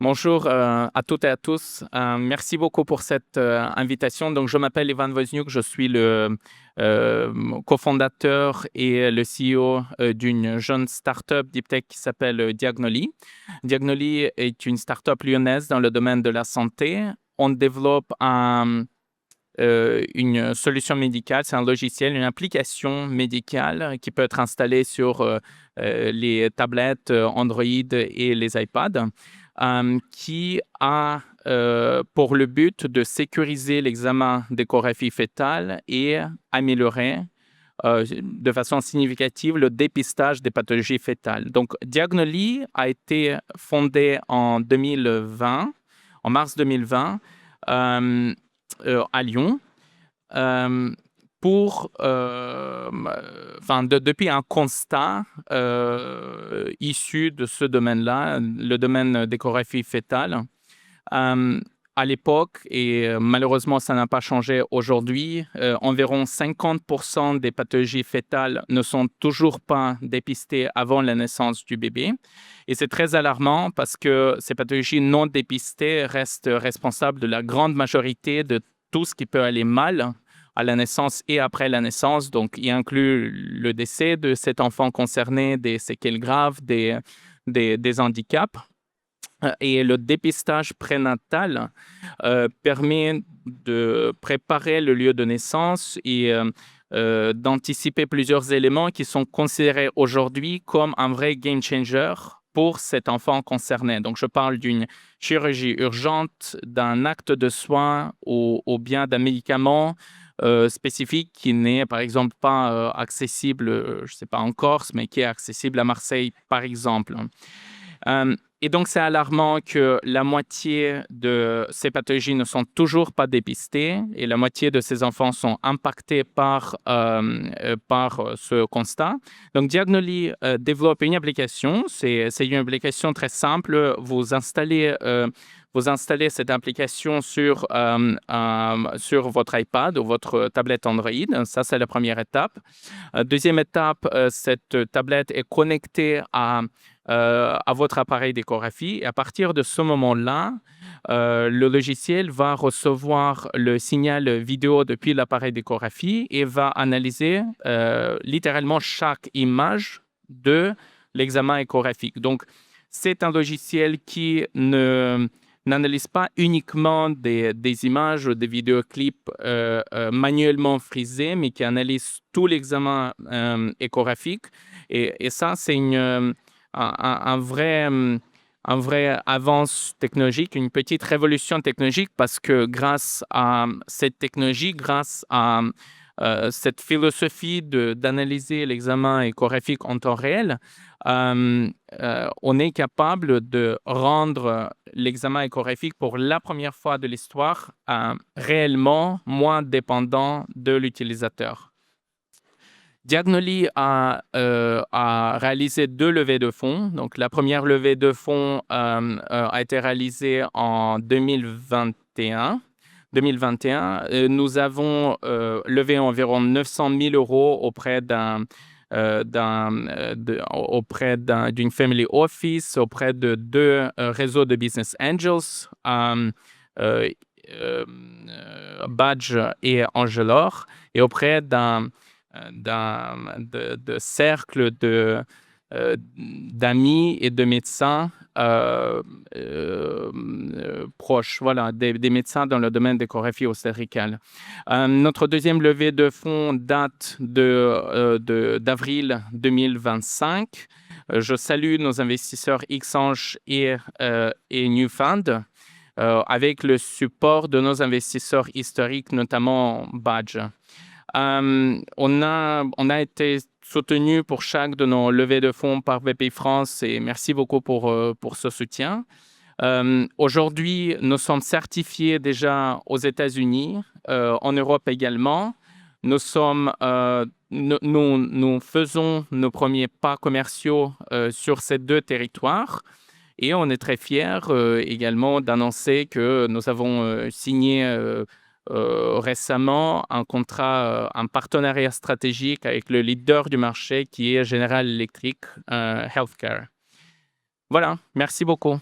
Bonjour à toutes et à tous. Merci beaucoup pour cette invitation. Donc, je m'appelle Ivan Wozniuk, je suis le cofondateur et le CEO d'une jeune startup deep tech qui s'appelle Diagnoli. Diagnoli est une startup lyonnaise dans le domaine de la santé. On développe une solution médicale, c'est un logiciel, une application médicale qui peut être installée sur les tablettes Android et les iPads, qui a pour le but de sécuriser l'examen d'échographie fétale et améliorer de façon significative le dépistage des pathologies fétales. Donc, Diagnoli a été fondé en 2020, en mars 2020, à Lyon, depuis un constat issu de ce domaine-là, le domaine d'échographie fétale. À l'époque, et malheureusement ça n'a pas changé aujourd'hui, environ 50% des pathologies fétales ne sont toujours pas dépistées avant la naissance du bébé. Et c'est très alarmant parce que ces pathologies non dépistées restent responsables de la grande majorité de tout ce qui peut aller mal à la naissance et après la naissance. Donc, il inclut le décès de cet enfant concerné, des séquelles graves, des handicaps. Et le dépistage prénatal permet de préparer le lieu de naissance et d'anticiper plusieurs éléments qui sont considérés aujourd'hui comme un vrai game changer pour cet enfant concerné. Donc, je parle d'une chirurgie urgente, d'un acte de soin ou bien d'un médicament spécifique qui n'est, par exemple, pas accessible, je ne sais pas, en Corse, mais qui est accessible à Marseille, par exemple. Et donc, c'est alarmant que la moitié de ces pathologies ne sont toujours pas dépistées et la moitié de ces enfants sont impactés par ce constat. Donc, Diagnoli développe une application. C'est une application très simple. Vous installez cette application sur votre iPad ou votre tablette Android. Ça, c'est la première étape. Deuxième étape, cette tablette est connectée à votre appareil d'échographie. Et à partir de ce moment-là, le logiciel va recevoir le signal vidéo depuis l'appareil d'échographie et va analyser littéralement chaque image de l'examen échographique. Donc, c'est un logiciel qui n'analyse pas uniquement des images ou des vidéoclips manuellement frisés, mais qui analyse tout l'examen échographique. Et ça, c'est un vrai avance technologique, une petite révolution technologique parce que grâce à cette technologie, grâce à cette philosophie d'analyser l'examen échographique en temps réel, on est capable de rendre l'examen échographique pour la première fois de l'histoire réellement moins dépendant de l'utilisateur. Diagnoli a réalisé 2 levées de fonds. Donc, la première levée de fonds a été réalisée en 2021. Nous avons levé environ 900 000 euros auprès d'une family office, auprès de 2 réseaux de business angels, Badge et Angelor, et auprès de cercles d'amis et de médecins proches, voilà, des médecins dans le domaine d'échographie obstétricale. Notre deuxième levée de fonds date d'avril 2025. Je salue nos investisseurs Xange et Newfund, avec le support de nos investisseurs historiques, notamment Badge. On a été soutenu pour chaque de nos levées de fonds par Bpifrance et merci beaucoup pour ce soutien. Aujourd'hui, nous sommes certifiés déjà aux États-Unis, en Europe également. Nous faisons nos premiers pas commerciaux sur ces 2 territoires. Et on est très fiers également d'annoncer que nous avons signé récemment un partenariat stratégique avec le leader du marché qui est General Electric Healthcare. Voilà, merci beaucoup.